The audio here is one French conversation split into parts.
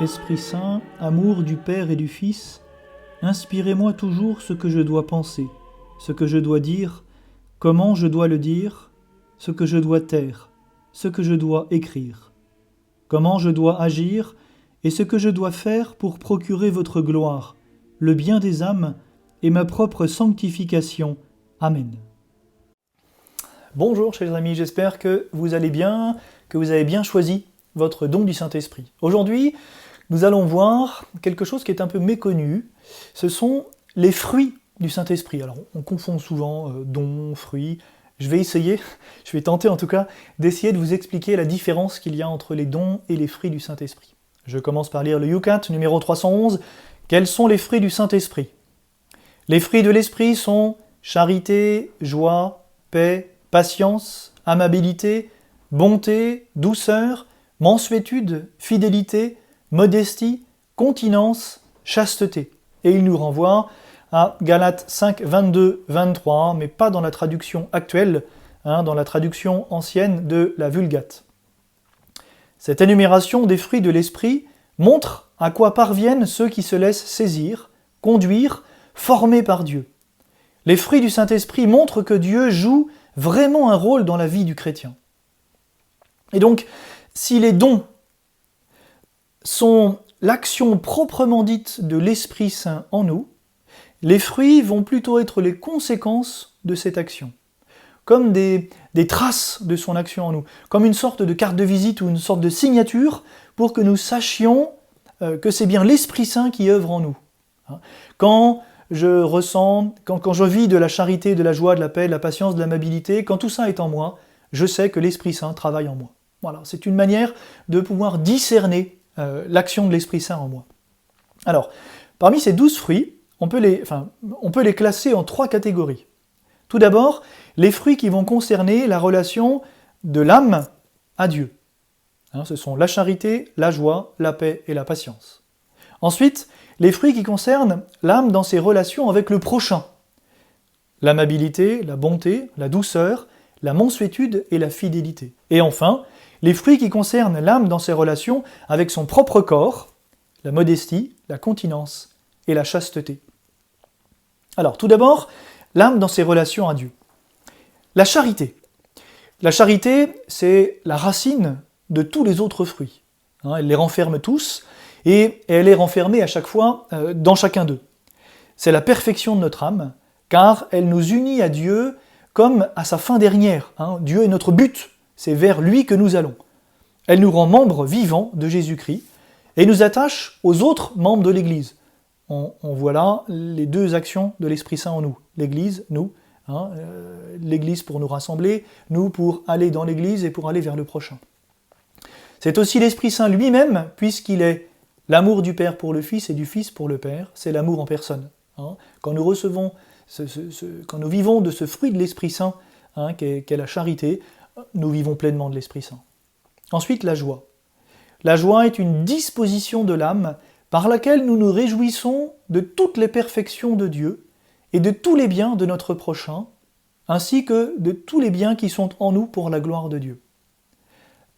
Esprit Saint, amour du Père et du Fils, inspirez-moi toujours ce que je dois penser, ce que je dois dire, comment je dois le dire, ce que je dois taire, ce que je dois écrire, comment je dois agir et ce que je dois faire pour procurer votre gloire, le bien des âmes et ma propre sanctification. Amen. Bonjour chers amis, j'espère que vous allez bien, que vous avez bien choisi votre don du Saint-Esprit. Aujourd'hui, nous allons voir quelque chose qui est un peu méconnu, ce sont les fruits du Saint-Esprit. Alors on confond souvent dons, fruits, je vais tenter en tout cas d'essayer de vous expliquer la différence qu'il y a entre les dons et les fruits du Saint-Esprit. Je commence par lire le Yucat numéro 311. Quels sont les fruits du Saint-Esprit? Les fruits de l'Esprit sont charité, joie, paix, patience, amabilité, bonté, douceur, mansuétude, fidélité, modestie, continence, chasteté. Et il nous renvoie à Galates 5, 22, 23, mais pas dans la traduction actuelle, dans la traduction ancienne de la Vulgate. Cette énumération des fruits de l'Esprit montre à quoi parviennent ceux qui se laissent saisir, conduire, formés par Dieu. Les fruits du Saint-Esprit montrent que Dieu joue vraiment un rôle dans la vie du chrétien. Et donc, si les dons sont l'action proprement dite de l'Esprit Saint en nous, les fruits vont plutôt être les conséquences de cette action, comme des traces de son action en nous, comme une sorte de carte de visite ou une sorte de signature pour que nous sachions que c'est bien l'Esprit Saint qui œuvre en nous. Quand je ressens, quand je vis de la charité, de la joie, de la paix, de la patience, de l'amabilité, quand tout ça est en moi, je sais que l'Esprit Saint travaille en moi. Voilà, c'est une manière de pouvoir discerner l'action de l'Esprit Saint en moi. Alors, parmi ces 12 fruits, on peut les classer en 3 catégories. Tout d'abord, les fruits qui vont concerner la relation de l'âme à Dieu. Ce sont la charité, la joie, la paix et la patience. Ensuite, les fruits qui concernent l'âme dans ses relations avec le prochain. L'amabilité, la bonté, la douceur, la mansuétude et la fidélité. Et enfin, les fruits qui concernent l'âme dans ses relations avec son propre corps, la modestie, la continence et la chasteté. Alors, tout d'abord, l'âme dans ses relations à Dieu. La charité. La charité, c'est la racine de tous les autres fruits. Elle les renferme tous, et elle est renfermée à chaque fois dans chacun d'eux. C'est la perfection de notre âme, car elle nous unit à Dieu comme à sa fin dernière. Dieu est notre but, c'est vers lui que nous allons. Elle nous rend membres vivants de Jésus-Christ et nous attache aux autres membres de l'Église. On voit là les 2 actions de l'Esprit Saint en nous. L'Église, nous, l'Église pour nous rassembler, nous pour aller dans l'Église et pour aller vers le prochain. C'est aussi l'Esprit Saint lui-même, puisqu'il est l'amour du Père pour le Fils et du Fils pour le Père, c'est l'amour en personne. Quand nous recevons, quand nous vivons de ce fruit de l'Esprit Saint, qu'est la charité, nous vivons pleinement de l'Esprit Saint. Ensuite, la joie. La joie est une disposition de l'âme par laquelle nous nous réjouissons de toutes les perfections de Dieu et de tous les biens de notre prochain, ainsi que de tous les biens qui sont en nous pour la gloire de Dieu.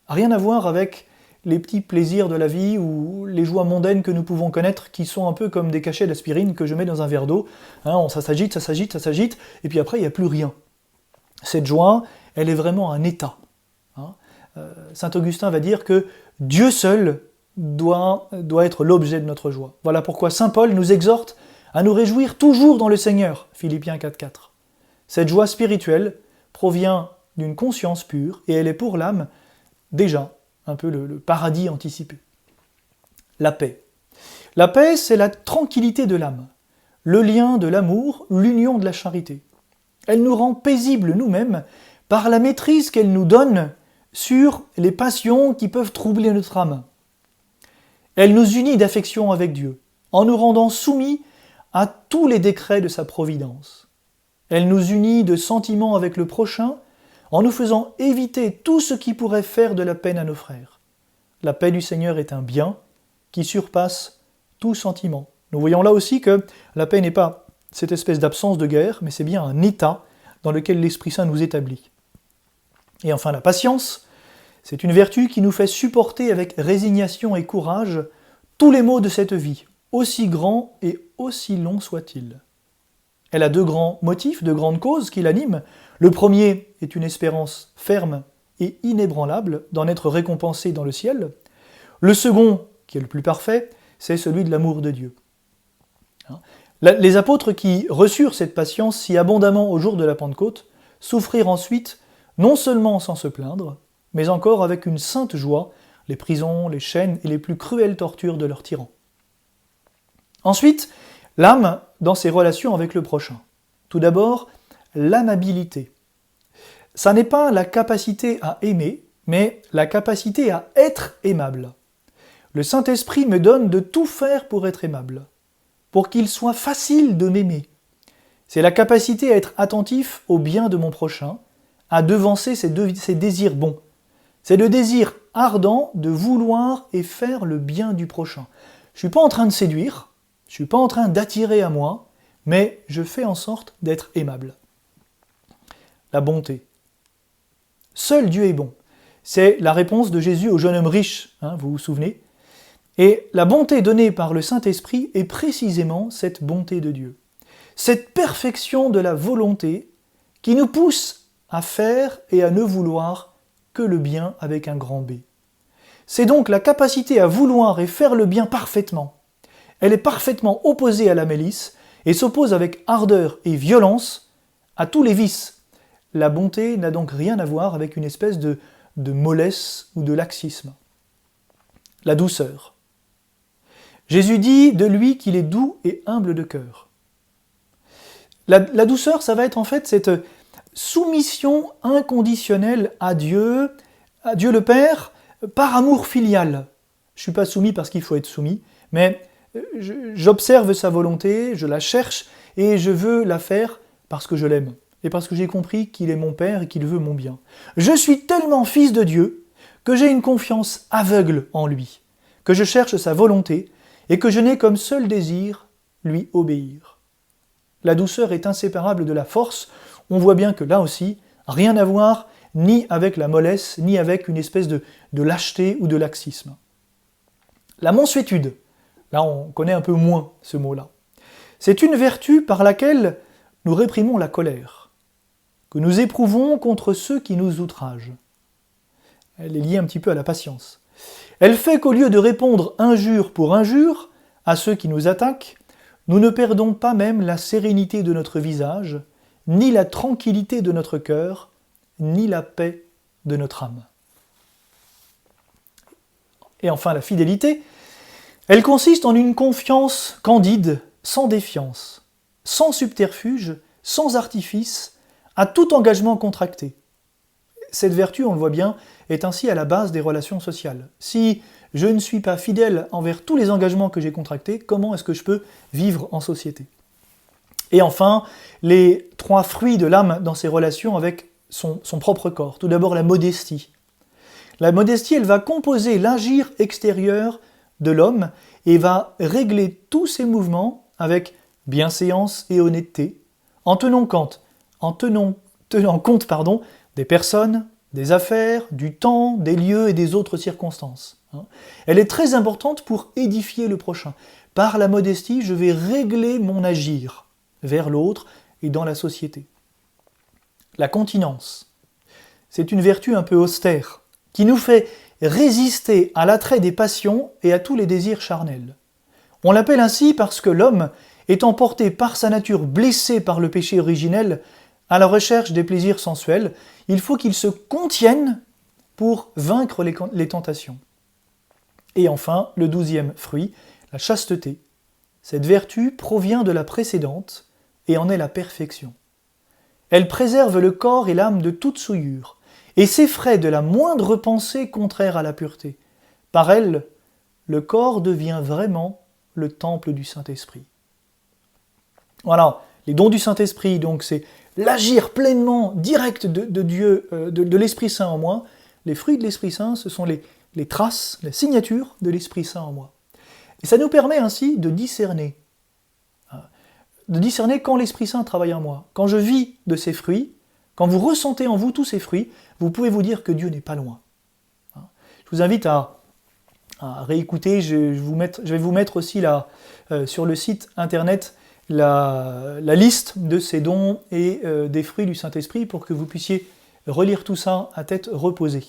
Rien à voir avec les petits plaisirs de la vie ou les joies mondaines que nous pouvons connaître, qui sont un peu comme des cachets d'aspirine que je mets dans un verre d'eau. Ça s'agite, et puis après il n'y a plus rien. Cette joie, elle est vraiment un état. Saint Augustin va dire que Dieu seul doit être l'objet de notre joie. Voilà pourquoi Saint Paul nous exhorte à nous réjouir toujours dans le Seigneur, Philippiens 4,4. Cette joie spirituelle provient d'une conscience pure, et elle est pour l'âme déjà un peu le paradis anticipé. La paix. La paix, c'est la tranquillité de l'âme, le lien de l'amour, l'union de la charité. Elle nous rend paisibles nous-mêmes par la maîtrise qu'elle nous donne sur les passions qui peuvent troubler notre âme. Elle nous unit d'affection avec Dieu, en nous rendant soumis à tous les décrets de sa providence. Elle nous unit de sentiments avec le prochain, en nous faisant éviter tout ce qui pourrait faire de la peine à nos frères. La paix du Seigneur est un bien qui surpasse tout sentiment. Nous voyons là aussi que la paix n'est pas cette espèce d'absence de guerre, mais c'est bien un état dans lequel l'Esprit Saint nous établit. Et enfin la patience, c'est une vertu qui nous fait supporter avec résignation et courage tous les maux de cette vie, aussi grands et aussi longs soient-ils. Elle a deux grands motifs, deux grandes causes qui l'animent. Le premier est une espérance ferme et inébranlable d'en être récompensé dans le ciel. Le second, qui est le plus parfait, c'est celui de l'amour de Dieu. Les apôtres qui reçurent cette patience si abondamment au jour de la Pentecôte souffrirent ensuite non seulement sans se plaindre, mais encore avec une sainte joie, les prisons, les chaînes et les plus cruelles tortures de leurs tyrans. Ensuite, l'âme dans ses relations avec le prochain. Tout d'abord, l'amabilité. Ça n'est pas la capacité à aimer, mais la capacité à être aimable. Le Saint-Esprit me donne de tout faire pour être aimable, pour qu'il soit facile de m'aimer. C'est la capacité à être attentif au bien de mon prochain, à devancer ses désirs bons. C'est le désir ardent de vouloir et faire le bien du prochain. Je ne suis pas en train de séduire, je ne suis pas en train d'attirer à moi, mais je fais en sorte d'être aimable. La bonté. Seul Dieu est bon. C'est la réponse de Jésus au jeune homme riche, vous vous souvenez ? Et la bonté donnée par le Saint-Esprit est précisément cette bonté de Dieu. Cette perfection de la volonté qui nous pousse à faire et à ne vouloir que le bien avec un grand B. C'est donc la capacité à vouloir et faire le bien parfaitement. Elle est parfaitement opposée à la malice et s'oppose avec ardeur et violence à tous les vices. La bonté n'a donc rien à voir avec une espèce de mollesse ou de laxisme. La douceur. Jésus dit de lui qu'il est doux et humble de cœur. La douceur, ça va être en fait cette soumission inconditionnelle à Dieu le Père, par amour filial. Je ne suis pas soumis parce qu'il faut être soumis, mais j'observe sa volonté, je la cherche et je veux la faire parce que je l'aime et parce que j'ai compris qu'il est mon Père et qu'il veut mon bien. Je suis tellement fils de Dieu que j'ai une confiance aveugle en lui, que je cherche sa volonté et que je n'ai comme seul désir lui obéir. La douceur est inséparable de la force. On voit bien que là aussi, rien à voir ni avec la mollesse, ni avec une espèce de lâcheté ou de laxisme. La mansuétude, là on connaît un peu moins ce mot-là. C'est une vertu par laquelle nous réprimons la colère, que nous éprouvons contre ceux qui nous outragent. Elle est liée un petit peu à la patience. Elle fait qu'au lieu de répondre injure pour injure à ceux qui nous attaquent, nous ne perdons pas même la sérénité de notre visage, ni la tranquillité de notre cœur, ni la paix de notre âme. Et enfin la fidélité, elle consiste en une confiance candide, sans défiance, sans subterfuge, sans artifice, à tout engagement contracté. Cette vertu, on le voit bien, est ainsi à la base des relations sociales. Si je ne suis pas fidèle envers tous les engagements que j'ai contractés, comment est-ce que je peux vivre en société ? Et enfin, les trois fruits de l'âme dans ses relations avec son propre corps. Tout d'abord, la modestie. La modestie, elle va composer l'agir extérieur de l'homme et va régler tous ses mouvements avec bienséance et honnêteté, en tenant compte des personnes, des affaires, du temps, des lieux et des autres circonstances. Elle est très importante pour édifier le prochain. Par la modestie, je vais régler mon agir vers l'autre et dans la société. La continence, c'est une vertu un peu austère, qui nous fait résister à l'attrait des passions et à tous les désirs charnels. On l'appelle ainsi parce que l'homme, étant porté par sa nature blessée par le péché originel, à la recherche des plaisirs sensuels, il faut qu'il se contienne pour vaincre les tentations. Et enfin, le 12e fruit, la chasteté. Cette vertu provient de la précédente et en est la perfection. Elle préserve le corps et l'âme de toute souillure et s'effraie de la moindre pensée contraire à la pureté. Par elle, le corps devient vraiment le temple du Saint-Esprit. Voilà, les dons du Saint-Esprit, donc c'est l'agir pleinement direct de Dieu, de l'Esprit Saint en moi. Les fruits de l'Esprit Saint, ce sont les traces, la signature de l'Esprit Saint en moi. Et ça nous permet ainsi de discerner quand l'Esprit Saint travaille en moi. Quand je vis de ces fruits, quand vous ressentez en vous tous ces fruits, vous pouvez vous dire que Dieu n'est pas loin. Je vous invite à à réécouter. Je vais vous mettre aussi là, sur le site internet la liste de ces dons et des fruits du Saint-Esprit pour que vous puissiez relire tout ça à tête reposée.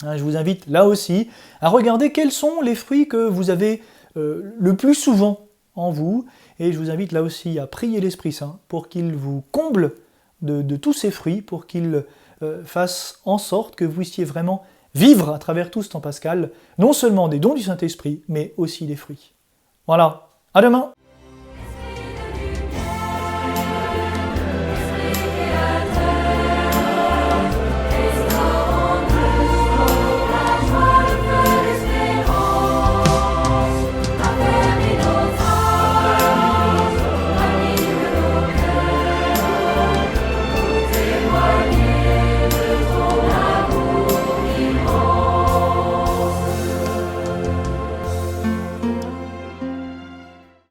Je vous invite là aussi à regarder quels sont les fruits que vous avez le plus souvent en vous, et je vous invite là aussi à prier l'Esprit Saint pour qu'il vous comble de tous ces fruits, pour qu'il fasse en sorte que vous puissiez vraiment vivre à travers tout ce temps pascal, non seulement des dons du Saint-Esprit, mais aussi des fruits. Voilà, à demain!